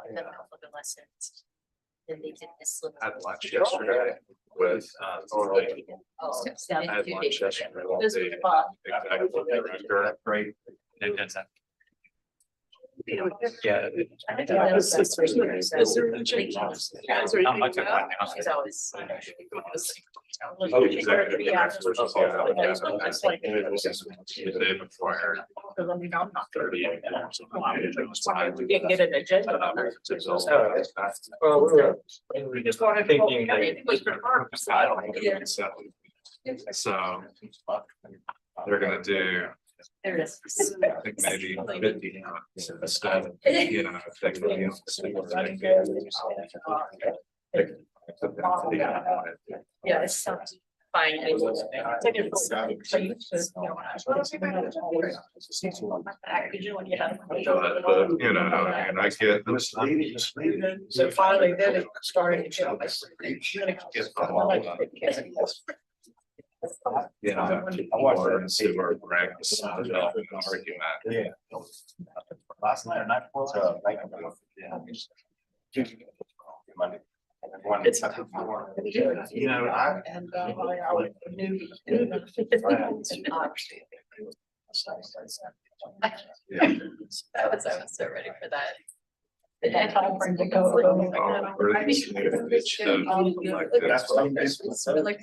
And then a couple of lessons. Then they did this little. I had lunch yesterday with, I had lunch yesterday with the executive director. Great. It doesn't. Yeah. Not much of one now. She's always. Oh, executive director. The day before. I'm not 30. We didn't get an agenda. We just wanted thinking so they're gonna do, There it is. I think maybe 50 instead, you know, if they can. Yeah, it sounds fine. But, you know, and I get this. So finally, then it started to tell us. You know, or in super practice, developing an argument. Yeah. Last night or night before, Monday. It's. You know, I. And I knew. Yeah. I was so ready for that. That time frame to go. Oh, really? It's, That's what I'm missing. It's really.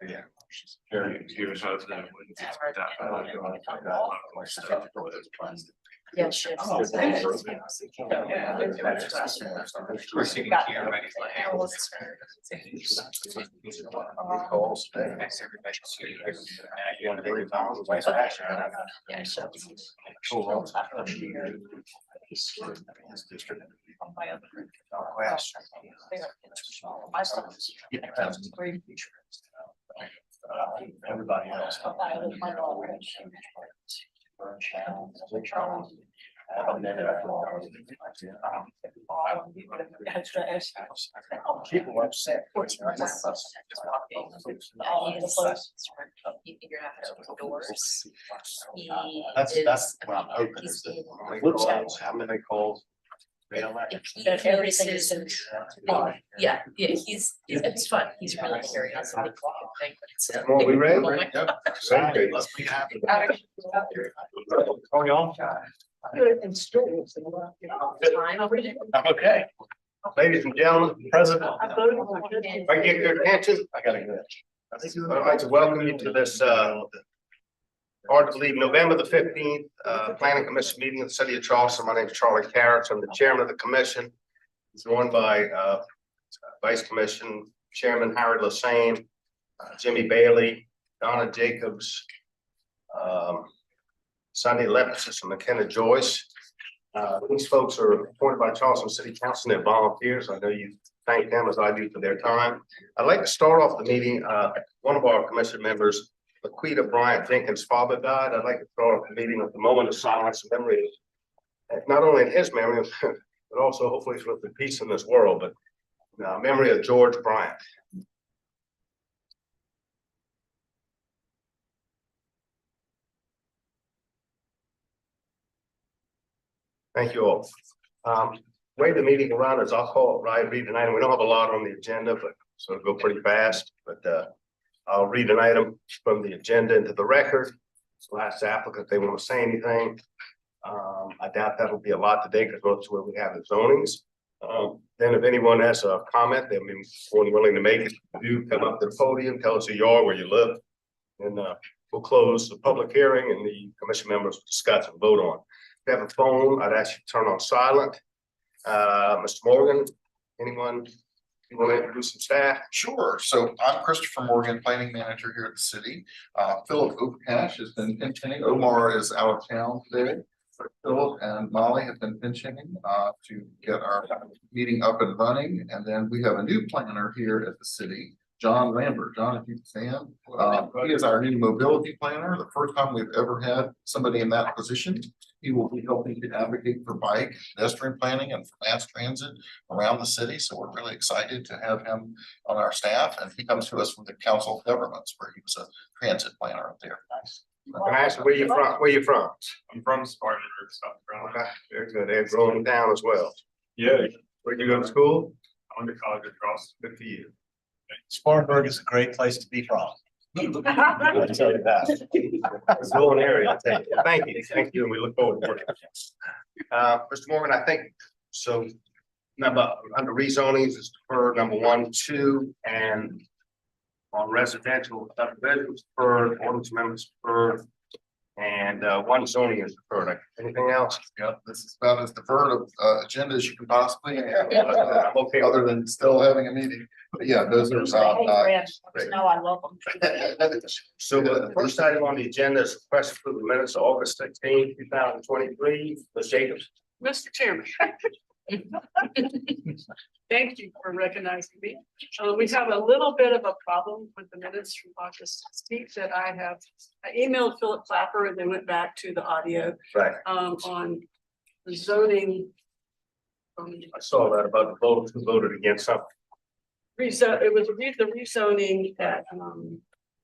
Yeah. Very curious how that would. Yeah, sure. Everybody else. People upset. He figured out how to open doors. That's what I'm hoping. He's in. How many calls? If he notices, yeah, it's fun. He's really curious. Are we ready? Oh my God. Let's make it happen. Oh, y'all. Good and stories. Time over there. Okay. Ladies and gentlemen, President, if I get your attention, I gotta go. I'd like to welcome you to this, hard to believe, November the 15th, Planning Commission meeting in the city of Charleston. My name is Charlie Carrots. I'm the chairman of the commission. Joined by Vice Commission Chairman Howard Lassane, Jimmy Bailey, Donna Jacobs, Sunday Lepsis, and McKenna Joyce. These folks are appointed by Charleston City Council and they're volunteers. I know you thank them as I do for their time. I'd like to start off the meeting. One of our commission members, Laquita Bryant Jenkins' father died. I'd like to start off the meeting with a moment of silence and memory, not only in his memory, but also hopefully with the peace in this world, but memory of George Bryant. Thank you all. Way the meeting around is I'll call it right, read an item. We don't have a lot on the agenda, but so it'll go pretty fast. But I'll read an item from the agenda into the record. So ask the applicant if they want to say anything. I doubt that'll be a lot today because that's where we have the zonings. Then if anyone has a comment, they'll be more than willing to make it. Do come up to the podium, tell us who you are, where you live, and we'll close the public hearing and the commission members will discuss and vote on. If you have a phone, I'd ask you to turn on silent. Mr. Morgan, anyone you want to introduce some staff? Sure. So I'm Christopher Morgan, planning manager here at the city. Philip Overcash has been pinching. Omar is out of town today. But Philip and Molly have been pinching to get our meeting up and running. And then we have a new planner here at the city, John Lambert. John, if you can stand, he is our new mobility planner. The first time we've ever had somebody in that position. He will be helping to advocate for bike, pedestrian planning and for mass transit around the city. So we're really excited to have him on our staff, and he comes to us from the Council of Governments where he was a transit planner up there. Nice. Can I ask where you from? Where you from? I'm from Spartanburg, South Carolina. Okay, very good. They're growing down as well. Yeah, Where'd you go to school? I went to college at Charleston. Good for you. Spartanburg is a great place to be from. I'll tell you that. It's a growing area, I tell you. Thank you, and we look forward to working. Mr. Morgan, I think, so number, under rezonings is for number 1, 2, and on residential subdivisions for ordinance amendments for, and one zoning is deferred. Anything else? Yep, this is about as deferred of agenda as you can possibly have. I'm okay. Other than still having a meeting. But yeah, those are No, I love them. So the first item on the agenda is request for the minutes of August 16, 2023. Ms. Jacobs. Mr. Chairman. Thank you for recognizing me. We have a little bit of a problem with the minutes from August 16th that I emailed Philip Clapper and then went back to the audio Right. on the zoning. I saw that about the voters who voted against something. It was the rezoning at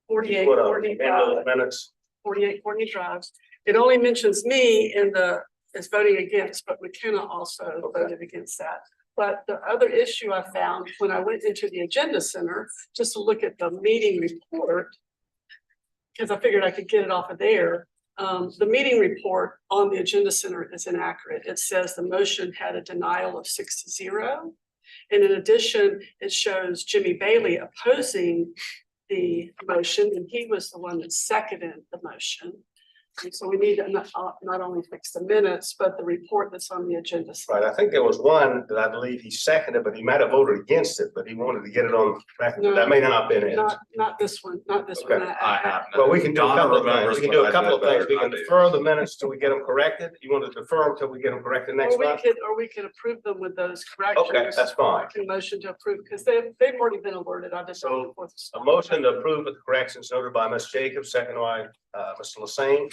48 What, Courtney in those Drive, minutes? 48 Courtney Drives. It only mentions me as voting against, but McKenna also voted against that. But the other issue I found when I went into the agenda center, just to look at the meeting report, because I figured I could get it off of there. The meeting report on the agenda center is inaccurate. It says the motion had a denial of 6-0. And in addition, it shows Jimmy Bailey opposing the motion, and he was the one that seconded the motion. And so we need to not only fix the minutes, but the report that's on the agenda. Right, I think there was one that I believe he seconded, but he might have voted against it, but he wanted to get it on record. No, That may not have been it. Not this one, not this Okay. one. I have. Well, we can do a Donna couple of things. remembers We can what do a I couple did of things. better We can than I did. defer the minutes till we get them corrected. You want to defer them till we get them corrected next month? Or we could approve them with those corrections. Okay, that's fine. A motion to approve, because they've already been alerted. I just. So, A motion to approve with the corrections noted by Ms. Jacobs, second by Mr. Lassane.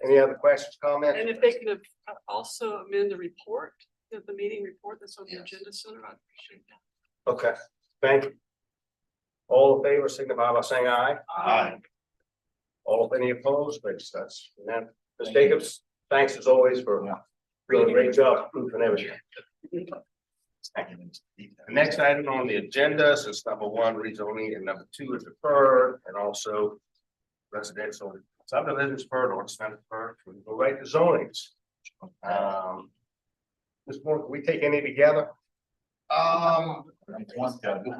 Any other questions, comments? And if they could also amend the report, the meeting report that's on the agenda center, I'd appreciate that. Okay, thank you. All in favor, signify by saying aye. Aye. All, any opposed, please, that's, Ms. Jacobs, thanks as always for doing a great job proofing everything. The next item on the agenda, since number 1 rezoning and number 2 is deferred, and also residential subdivisions deferred or it's not deferred, we go right to zonings. Ms. Moore, can we take any together? The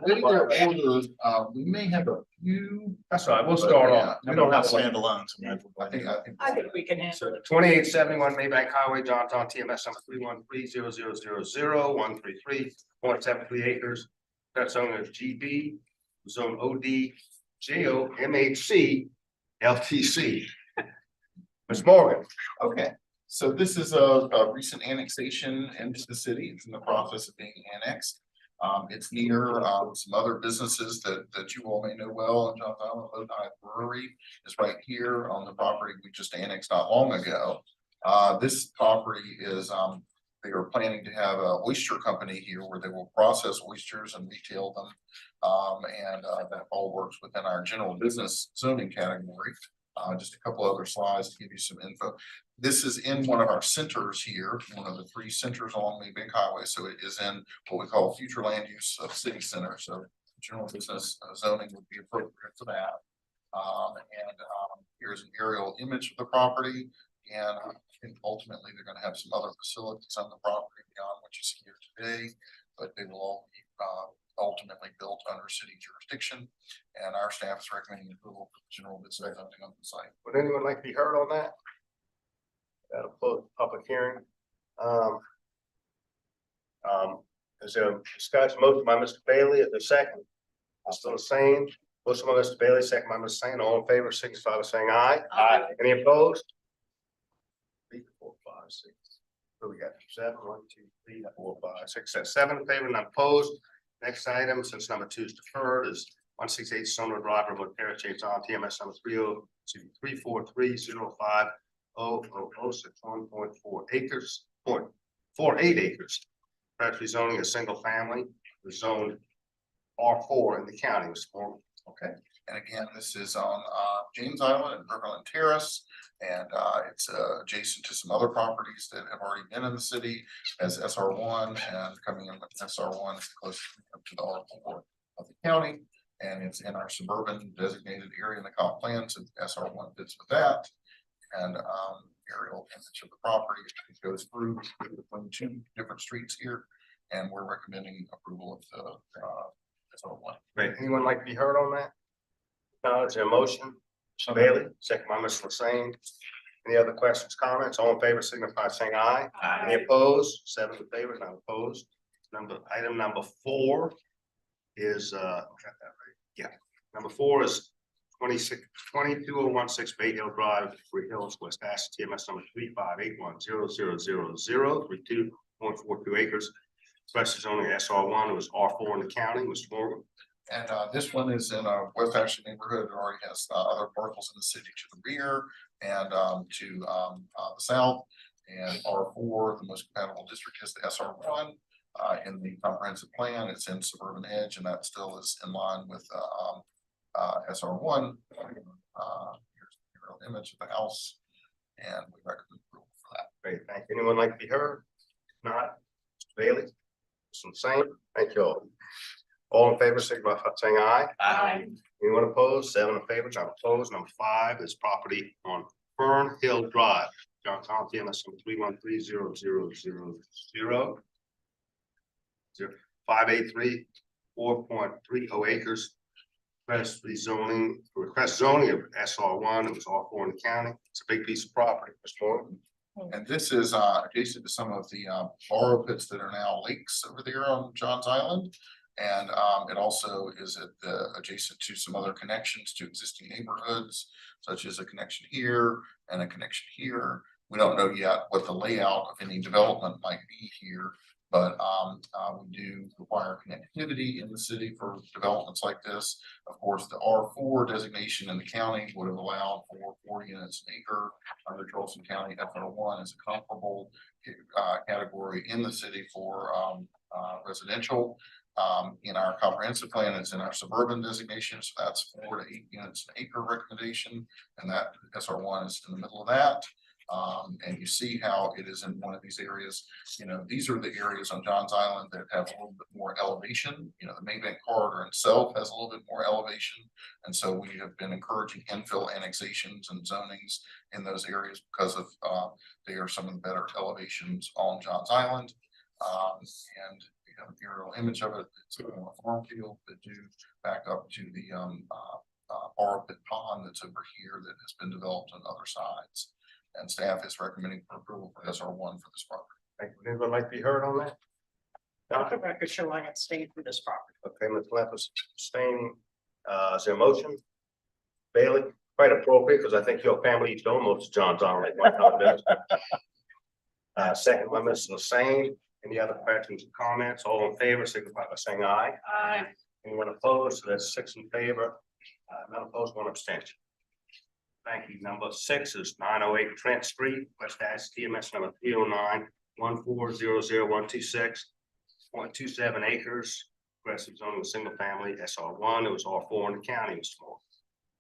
way they're ordered, we may have a few. That's all right, we'll start off. We don't have a standalone. I think we can answer. 2871 Maybank Highway, Johnstown, TMS number 313-0000, 133.73 acres. That's zone is GB, zone OD, JO, MHC, LTC. Ms. Morgan. Okay, so this is a recent annexation into the city. It's in the process of being annexed. It's near some other businesses that you all may know well. And John Island Lodi Brewery is right here on the property we just annexed not long ago. This property is they are planning to have an oyster company here where they will process oysters and retail them. And that all works within our general business zoning category. Just a couple other slides to give you some info. This is in one of our centers here, one of the 3 centers along the big highway. So it is in what we call future land use of city center. So general business zoning would be appropriate for that. Here's an aerial image of the property. And ultimately, they're going to have some other facilities on the property beyond what you see here today, but they will all be ultimately built under city jurisdiction. And our staff is recommending approval for general business zoning on the site. Would anyone like to be heard on that? That'll close the public hearing. Is there a discussion? Motion by Mr. Bailey at the second. Still the same. Motion by Mr. Bailey, second by Mr. Sane. All in favor, signify by saying aye. Aye. Any opposed? 3, 4, 5, 6. Who we got? 7, 1, 2, 3, 4, 5, 6, 7 in favor, none opposed. Next item, since number 2 is deferred, is 168 Sumner Drive, Remote Terrace, James on TMS number 34305 acres, 0.48 acres. Practically zoning a single family, was zoned R4 in the county, Mr. Morgan. Okay, and again, this is on James Island and Berlin Terrace. And it's adjacent to some other properties that have already been in the city as SR1 and coming in with SR1 is close up to the R4 of the county. And it's in our suburban designated area in the comp plan, so SR1 fits with that. And aerial image of the property, it goes through between two different streets here. And we're recommending approval of the SR1. Great. Anyone like to be heard on that? No, is there a motion? Mr. Bailey, second by Mr. Lassane. Any other questions, comments? All in favor, signify by saying aye. Aye. Any opposed? 7 in favor, none opposed. Item number 4 is, got that right? Yeah. Number 4 is 22016 Bay Hill Drive, Free Hills, West Ash, TMS number 358100000, 32.42 acres. Special zoning SR1, it was R4 in the county, Mr. Morgan. And this one is in a West Ashland neighborhood. It already has other parcels in the city to the rear and to the south. And R4, the most compatible district is the SR1. In the comprehensive plan, it's in suburban edge, and that still is in line with SR1. Here's the real image of the house, and we recommend approval for that. Great, thank you. Anyone like to be heard? If not, Mr. Bailey, some same, thank you all. All in favor, signify by saying aye. Aye. Anyone opposed? 7 in favor, none opposed. Number 5 is property on Fern Hill Drive, Johnstown, TMS 3130000. 583, 4.30 acres. Request zoning of SR1, it was R4 in the county. It's a big piece of property, Mr. Morgan. And this is adjacent to some of the borrow pits that are now lakes over there on Johns Island. And it also is adjacent to some other connections to existing neighborhoods, such as a connection here and a connection here. We don't know yet what the layout of any development might be here, but we do require connectivity in the city for developments like this. Of course, the R4 designation in the county would have allowed for 4 units an acre. Under Charleston County, FR1 is a comparable category in the city for residential. In our comprehensive plan, it's in our suburban designation, so that's 4 to 8 units an acre recommendation, and that SR1 is in the middle of that. And you see how it is in one of these areas. You know, these are the areas on Johns Island that have a little bit more elevation. You know, the Maybank corridor itself has a little bit more elevation, and so we have been encouraging infill annexations and zonings in those areas because of they are some of the better elevations on Johns Island. And the aerial image of it, it's a farm field that do back up to the borrow pit pond that's over here that has been developed on other sides. And staff is recommending for approval for SR1 for this property. Thank you. Anyone like to be heard on that? Let the record show I abstained from this property. Okay, Ms. Leffers abstaining. Is there a motion? Bailey, quite appropriate, because I think your family used to almost John's Island. Second by Mr. Lassane. Any other questions or comments? All in favor, signify by saying aye. Aye. Anyone opposed? So that's 6 in favor. None opposed, 1 abstention. Thank you. Number 6 is 908 Trent Street, West Ash, TMS number 30914000126.27 acres. Aggressive zoning, single family, SR1. It was R4 in the county, Mr. Moore.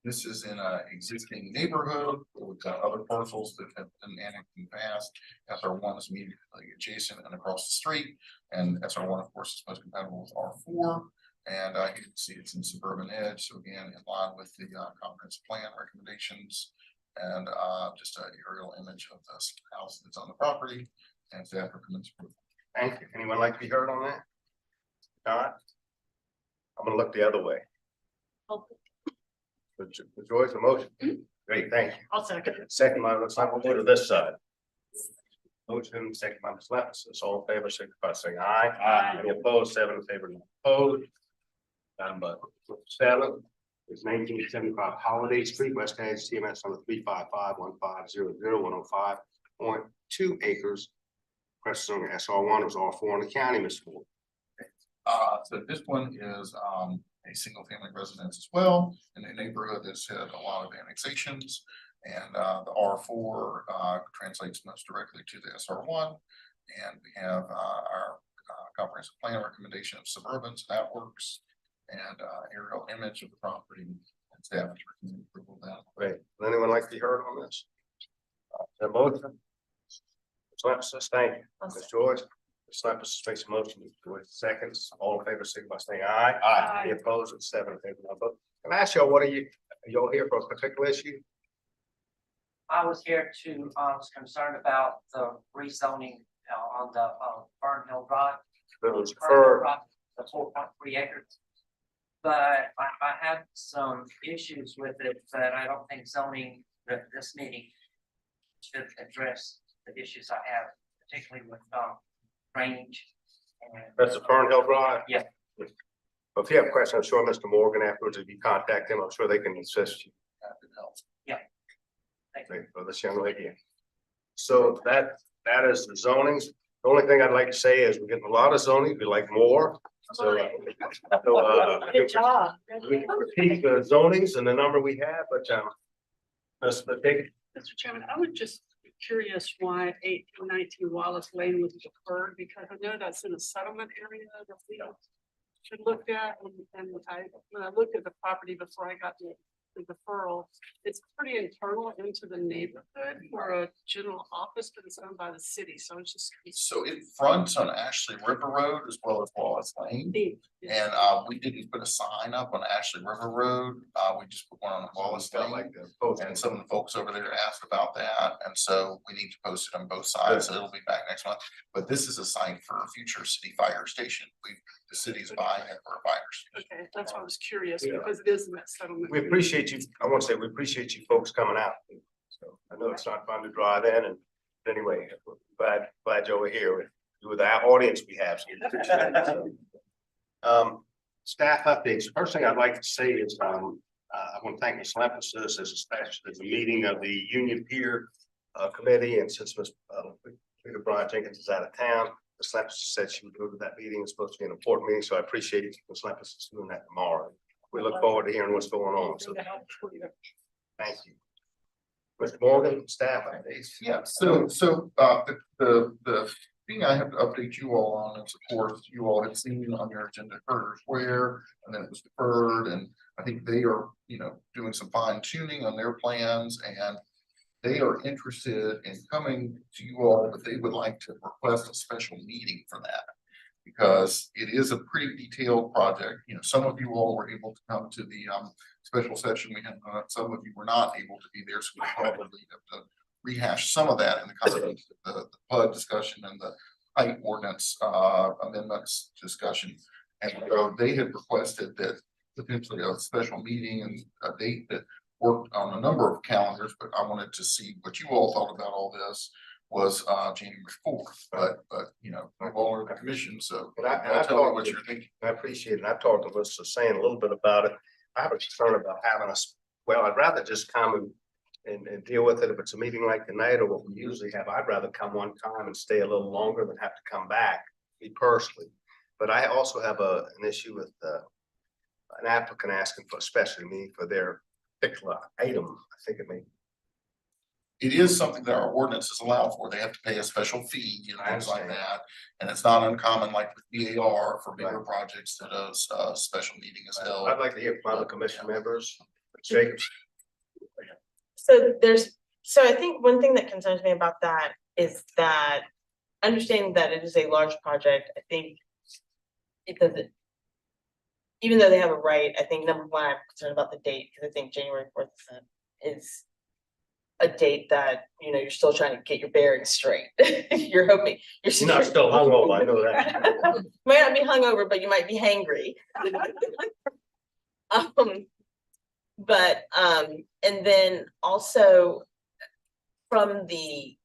This is in an existing neighborhood with other parcels that have been annexed in the past. SR1 is immediately adjacent and across the street, and SR1, of course, is most compatible with R4. And you can see it's in suburban edge, so again, in line with the comprehensive plan recommendations, and just an aerial image of this house that's on the property, and staff recommends approval. Thank you. Anyone like to be heard on that? Not. I'm gonna look the other way. The Joyce, a motion. Great, thank you. I'll second it. Second by Ms. Leffers, we'll go to this side. Motion, second by Ms. Leffers. It's all in favor, signify by saying aye. Aye. Any opposed? 7 in favor, none opposed. Number 7 is 1975 Holiday Street, West Edge, TMS number 35515000105.2 acres. Question on SR1 was R4 in the county, Mr. Moore. So this one is a single family residence as well in a neighborhood that's had a lot of annexations. And the R4 translates most directly to the SR1. And we have our comprehensive plan recommendation of suburbans, that works. And aerial image of the property and staff is recommending approval of that. Great. Would anyone like to be heard on this? The motion? Ms. Lampson, thank you. Ms. George? Ms. Lampson makes a motion. Ms. George seconds. All in favor, signify by saying aye. Aye. Any opposed? It's 7 in favor. No vote. Can I ask y'all, what are y'all here for a particular issue? I was here to, was concerned about the rezoning on the Fern Hill Drive. That was Fern Hill for, Drive, the 4.3 acres. But I have some issues with it that I don't think zoning, this meeting should address the issues I have, particularly with drainage. And that's the Fern Hill Drive? Yeah. Well, if you have a question, I'm sure Mr. Morgan afterwards, if you contact him, I'm sure they can assist you. Thank you. Great, for this young lady. So that is the zonings. The only thing I'd like to say is we're getting a lot of zoning, we like more. So Good job. we can repeat the zonings and the number we have, but let's take it. Mr. Chairman, I would just be curious why 1819 Wallace Lane was deferred, because I know that's in a settlement area that we should look at. And when I looked at the property before I got the deferral, it's pretty internal into the neighborhood for a general office, but it's owned by the city. So it's just. So it fronts on Ashley River Road as well as Wallace Lane. And we didn't put a sign up on Ashley River Road. We just put one on Wallace Lane. Like the post. And some of the folks over there asked about that. And so we need to post it on both sides. So it'll be back next month. But this is a sign for a future city fire station. The city's buying it for a fire station. Okay, that's why I was curious, Yeah. because it is in that settlement. We appreciate you, I want to say, we appreciate you folks coming out. So I know it's not fun to drive in, and anyway, glad you're over here with our audience we have. Staff updates. First thing I'd like to say is, I want to thank Ms. Lempus for this as a meeting of the Union Pier Committee, and since Ms. Peter Brian Jenkins is out of town, Ms. Lempus said she would go to that meeting. It's supposed to be an important meeting, so I appreciate Ms. Lempus is doing that tomorrow. We look forward to hearing what's going on, so thank you. Mr. Morgan, staff updates. Yeah, so the thing I have to update you all on is, of course, you all had seen on your agenda Herder Square, and then it was deferred, and I think they are, doing some fine tuning on their plans, and they are interested in coming to you all, but they would like to request a special meeting for that. Because it is a pretty detailed project. Some of you all were able to come to the special session we had, some of you were not able to be there, so we probably have to rehash some of that in the context of the PUD discussion and the height ordinance amendments discussion. And so they had requested that potentially a special meeting and a date that worked on a number of calendars, but I wanted to see what you all thought about all this. Was January 4th, but I'm all in the commission, so I'll tell you what you're thinking. I appreciate it. I talked to Melissa saying a little bit about it. I have a concern about having us, well, I'd rather just come and deal with it if it's a meeting like tonight or what we usually have. I'd rather come one time and stay a little longer than have to come back, me personally. But I also have an issue with an applicant asking for a special meeting for their particular item. I think it may. It is something that our ordinances allow for. They have to pay a special fee, things like that. And it's not uncommon, like with BAR for bigger projects, that a special meeting is held. I'd like to hear from other commission members. Jacobs. So I think one thing that concerns me about that is that understanding that it is a large project, I think it doesn't, even though they have a right, I think number one, I'm concerned about the date, because I think January 4th is a date that, you're still trying to get your bearings straight. You're hoping You're not still hungover, I know that. Might not be hungover, but you might be hangry. And then also from the,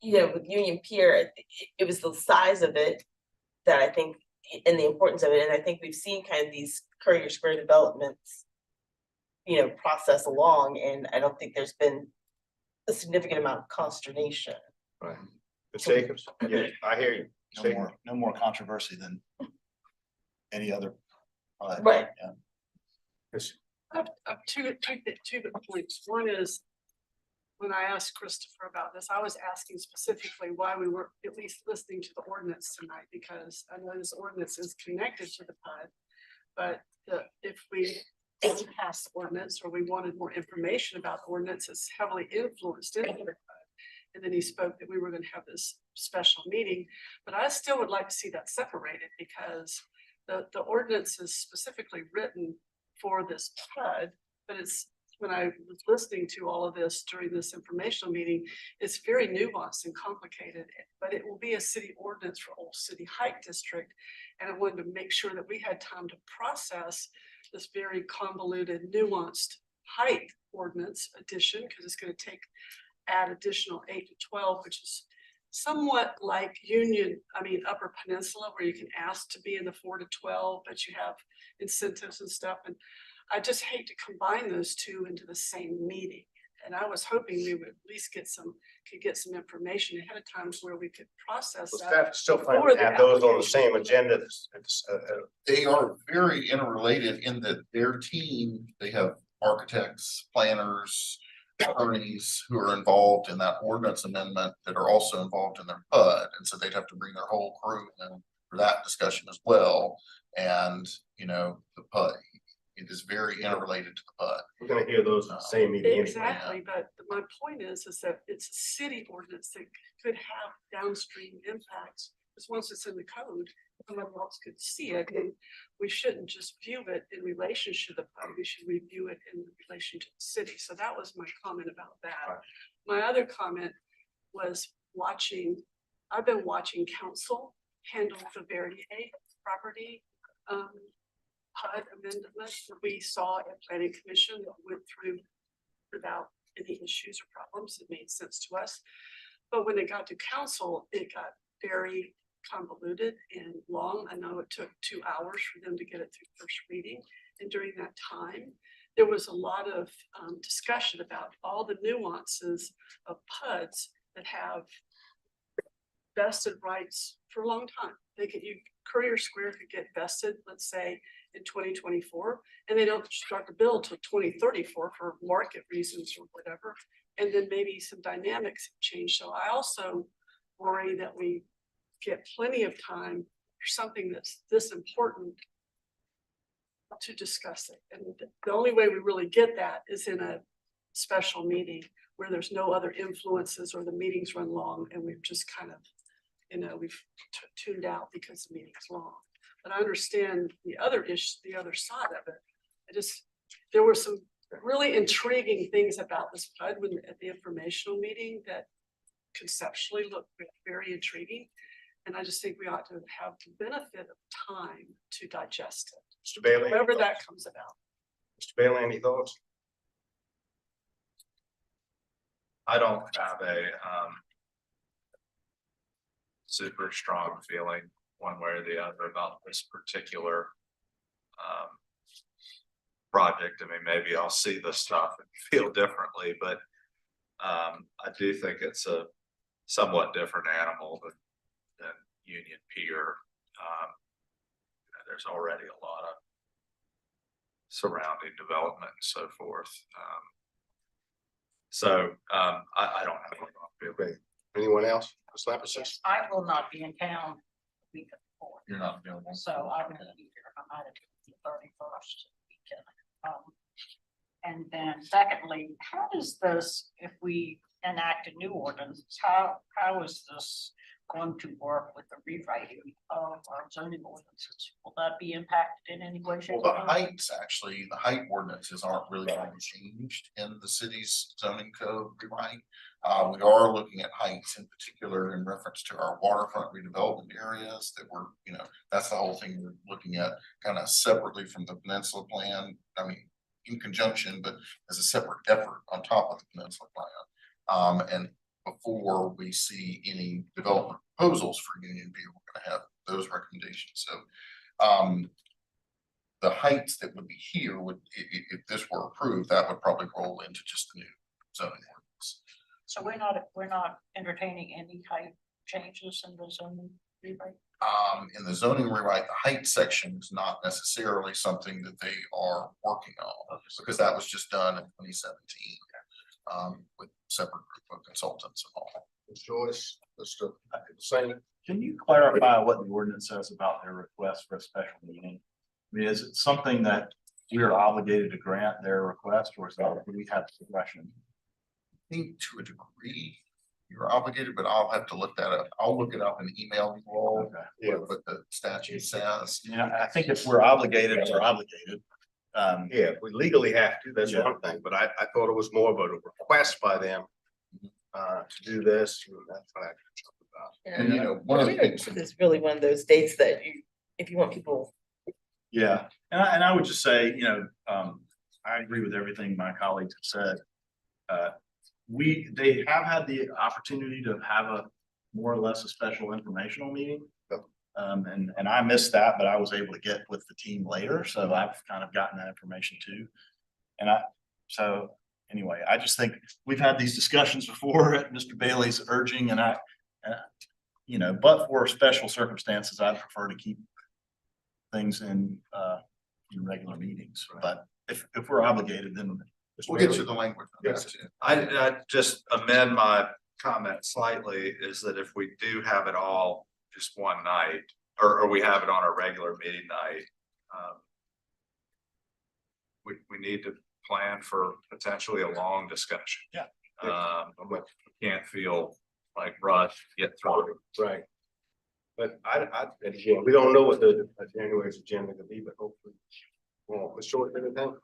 with Union Pier, it was the size of it that I think, and the importance of it. And I think we've seen kind of these Courier Square developments, process along, and I don't think there's been a significant amount of consternation. Right. Jacobs, yeah, I hear you. No more controversy than any other. Right. Yeah. Up two points. One is when I asked Christopher about this, I was asking specifically why we were at least listening to the ordinance tonight, because I know this ordinance is connected to the PUD. But if we didn't pass the ordinance, or we wanted more information about the ordinance, it's heavily influenced in the PUD. And then he spoke that we were gonna have this special meeting, but I still would like to see that separated, because the ordinance is specifically written for this PUD, but it's, when I was listening to all of this during this informational meeting, it's very nuanced and complicated, but it will be a city ordinance for Old City Height District. And I wanted to make sure that we had time to process this very convoluted, nuanced height ordinance addition, because it's gonna add additional 8 to 12, which is somewhat like Upper Peninsula, where you can ask to be in the 4 to 12, but you have incentives and stuff. And I just hate to combine those two into the same meeting. And I was hoping we would at least could get some information ahead of time where we could process Well, that. staff is still planning before to the have those on the application. same agenda. They are very interrelated in that their team, they have architects, planners, attorneys who are involved in that ordinance amendment that are also involved in their PUD. And so they'd have to bring their whole crew in for that discussion as well. And, the PUD, it is very interrelated to the PUD. We're gonna hear those in the same meeting. anyway. Exactly, but my point is that it's a city ordinance that could have downstream impacts. Because once it's in the code, someone else could see it, and we shouldn't just view it in relationship to the PUD, we should review it in relation to the city. So that was my comment about that. Right. My other comment was I've been watching council handle the Verdier property PUD amendment that we saw at planning commission that went through without any issues or problems. It made sense to us. But when it got to council, it got very convoluted and long. I know it took 2 hours for them to get it through first reading. And during that time, there was a lot of discussion about all the nuances of PUDs that have vested rights for a long time. Courier Square could get vested, let's say, in 2024, and they don't start to build till 2034 for market reasons or whatever. And then maybe some dynamics have changed. So I also worry that we get plenty of time for something that's this important to discuss it. And the only way we really get that is in a special meeting where there's no other influences or the meetings run long and we've just kind of, we've tuned out because the meeting's long. But I understand the other issue, the other side of it. There were some really intriguing things about this PUD at the informational meeting that conceptually looked very intriguing. And I just think we ought to have the benefit of time to digest it. Mr. Bailey? Wherever that comes about. Mr. Bailey, any thoughts? I don't have a super strong feeling one way or the other about this particular project. I mean, maybe I'll see the stuff and feel differently, but I do think it's a somewhat different animal than Union Pier. There's already a lot of surrounding development and so forth. I don't have a Okay. Anyone else? Ms. Lapis? Yes, I will not be in town the week before, You're not available. so I will be here. I'm out of the 31st weekend. And then secondly, how does this, if we enact a new ordinance, how is this going to work with the rewriting of our zoning ordinances? Will that be impacted in any way, shape, Well, or the form? heights, actually, the height ordinances aren't really being changed in the city's zoning code rewrite. We are looking at heights in particular in reference to our waterfront redevelopment areas that we're, that's the whole thing we're looking at kind of separately from the peninsula plan. I mean, in conjunction, but as a separate effort on top of the peninsula plan. And before we see any development proposals for Union View, we're going to have those recommendations. So the heights that would be here would, if this were approved, that would probably roll into just the new zoning ordinance. So we're not entertaining any height changes in the zoning rewrite? In the zoning rewrite, the height section is not necessarily something that they are working on because that was just done in 2017. with separate group of consultants and all. Joyce, Mr. Same. Can you clarify what the ordinance says about their request for a special meeting? I mean, is it something that we are obligated to grant their request, or is that we have discretion? I think to a degree, you're obligated, but I'll have to look that up. I'll look it up and email you all Okay. what the statute says. Yeah, I think if we're obligated, we're obligated. Yeah, we legally have to, that's Yeah. one thing, but I thought it was more of a request by them. To do this, and that's what I. And you know, one of the things. It's really one of those dates that you, if you want people. Yeah, and I would just say, you know, I agree with everything my colleagues have said. They have had the opportunity to have a more or less a special informational meeting. And I missed that, but I was able to get with the team later, so I've kind of gotten that information too. So anyway, I just think we've had these discussions before at Mr. Bailey's urging, and you know, but for special circumstances, I'd prefer to keep things in regular meetings, but if we're obligated, then. We'll get you the language. on that Yes. too. I just amend my comment slightly, is that if we do have it all just one night, or we have it on a regular meeting night, we need to plan for potentially a long discussion. Yeah. We can't feel like rushed, get through it. Right. But and again, we don't know what the January's agenda could be, but hopefully. Well, for sure, anything.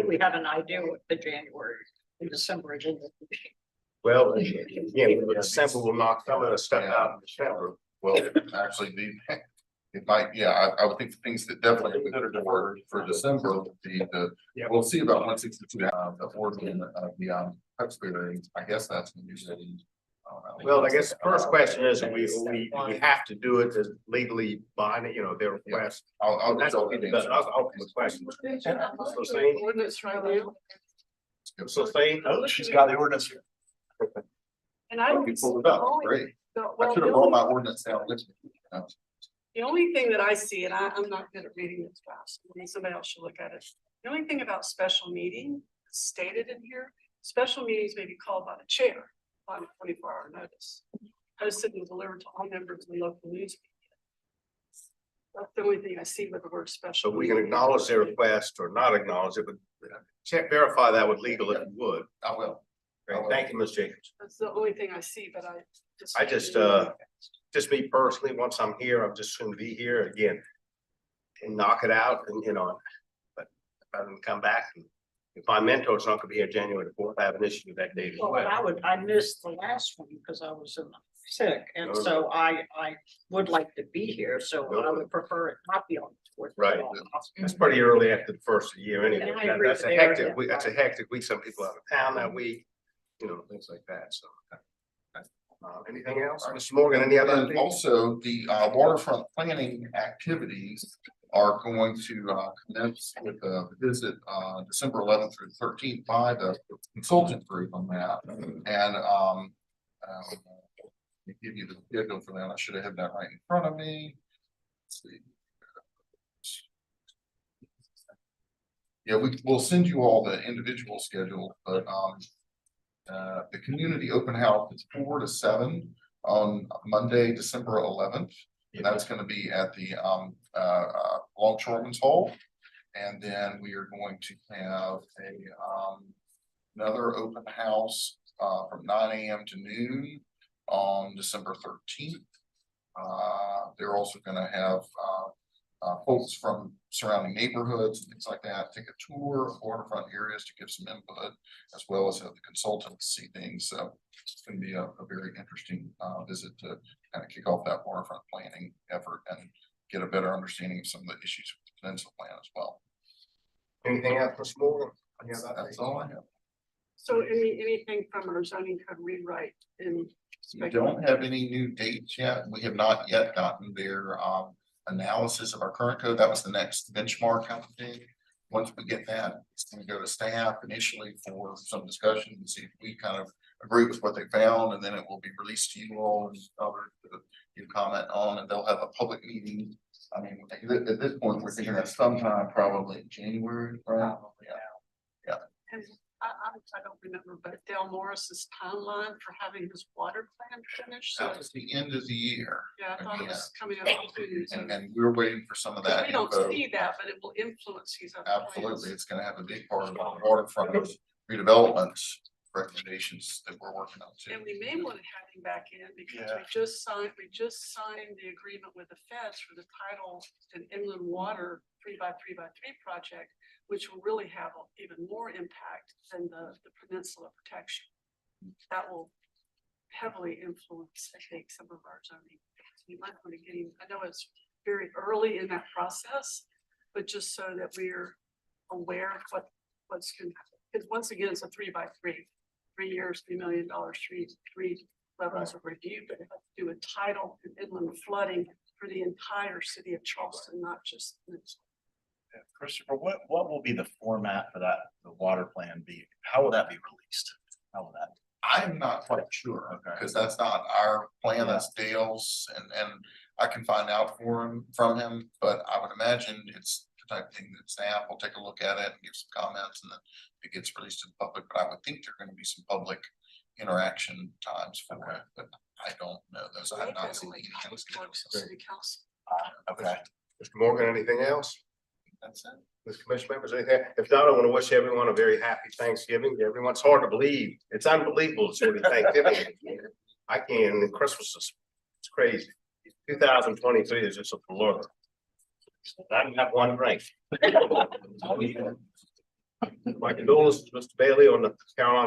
We have an idea what the January and December agenda. will be. Well, again, December will knock some of the stuff out in December. Well, actually, it might, yeah, I would think the things that definitely for December would be we'll see about 162, the organ of the Duxbury. I guess that's gonna be city. Well, I guess the first question is, we have to do it as legally binding, you know, their request. I'll That's all what we did, but I'll open the question. So saying, Ordinance right now, so saying, Oh, she's got the ordinance here. and I. You pulled it up, great. I should have brought my ordinance down with me. The only thing that I see, and I'm not good at reading this fast, maybe somebody else should look at it. The only thing about special meeting stated in here, special meetings may be called by the chair on a 24-hour notice. Posted and delivered to all members of the local news media. That's the only thing I see with the word special. so we can acknowledge their request or not acknowledge it, but check, verify that with legal if you would. I will. Great. Thank you, Ms. Jacobs. That's the only thing I see, but I just me personally, once I'm here, I'm just gonna be here again. And knock it out and, you know, but if I can come back and if my mentor's not gonna be here January 4th, I have an issue with that date as Well, well. I missed the last one because I was sick, and so I would like to be here, so I would prefer it not be on the fourth. Right. It's pretty early after the first of the year anyway. And I agree That's a there, hectic yeah. week, that's a hectic week. Some people out of town that week, you know, things like that, so. Anything else? Mr. Morgan, any other? And also, the waterfront planning activities are going to commence with a visit December 11th through 13th by the consultant group on that. And let me give you the schedule for that. I should have had that right in front of me. Let's see. Yeah, we'll send you all the individual schedule, but the community open house is 4 to 7 on Monday, December 11th. And that's going to be at the Longshoremen's Hall. And then we are going to have another open house from 9 a.m. to noon on December 13th. They're also going to have folks from surrounding neighborhoods and things like that take a tour of waterfront areas to give some input, as well as have the consultants see things. So it's going to be a very interesting visit to kind of kick off that waterfront planning effort and get a better understanding of some of the issues with the peninsula plan as well. Anything else, Mr. Morgan? That's all I have. So anything from our zoning code rewrite in. We don't have any new dates yet. We have not yet gotten their analysis of our current code. That was the next benchmark kind of thing. Once we get that, it's going to go to staff initially for some discussion and see if we kind of agree with what they found, and then it will be released to you all and others to comment on, and they'll have a public meeting. I mean, at this point, we're thinking that sometime probably in January, right? And I'm I don't remember, but Dale Morris's timeline for having his water plan finished. So, That was the end of the year. yeah, I thought it Yeah. was coming up soon. So- And we're waiting for some of that. We don't info. see that, but it will influence these other Absolutely, plans. it's gonna have a big part of our waterfront redevelopment recommendations that we're working on too. And we may want to have him back in because Yeah. we just signed the agreement with the feds for the tidal and inland water 3x3x3 project, which will really have even more impact than the peninsula protection. That will heavily influence, I think, some of our zoning. We might want to get him, I know it's very early in that process, but just so that we're aware of what's going to happen. Because once again, it's a 3x3, 3 years, $3 million, three levels of review, but if I do a tidal and inland flooding for the entire city of Charleston, not just. Yeah, Christopher, what will be the format for that, the water plan be? How will that be released? How will that? I'm not quite sure, Okay. because that's not our plan, that's Dale's, and I can find out from him, but I would imagine it's the type of thing that staff will take a look at it and give some comments, and then it gets released to the public, but I would think there are gonna be some public interaction times for it, but I don't know those. I have not seen any. City council. Okay. Mr. Morgan, anything else? That's it. Ms. Commission members, anything? If not, I want to wish everyone a very happy Thanksgiving. Everyone's hard to believe. It's unbelievable. It's really Thanksgiving. I can't, and Christmas is, it's crazy. 2023 is just a blur. I didn't have one drink. My condolences, Mr. Bailey, on the Carolina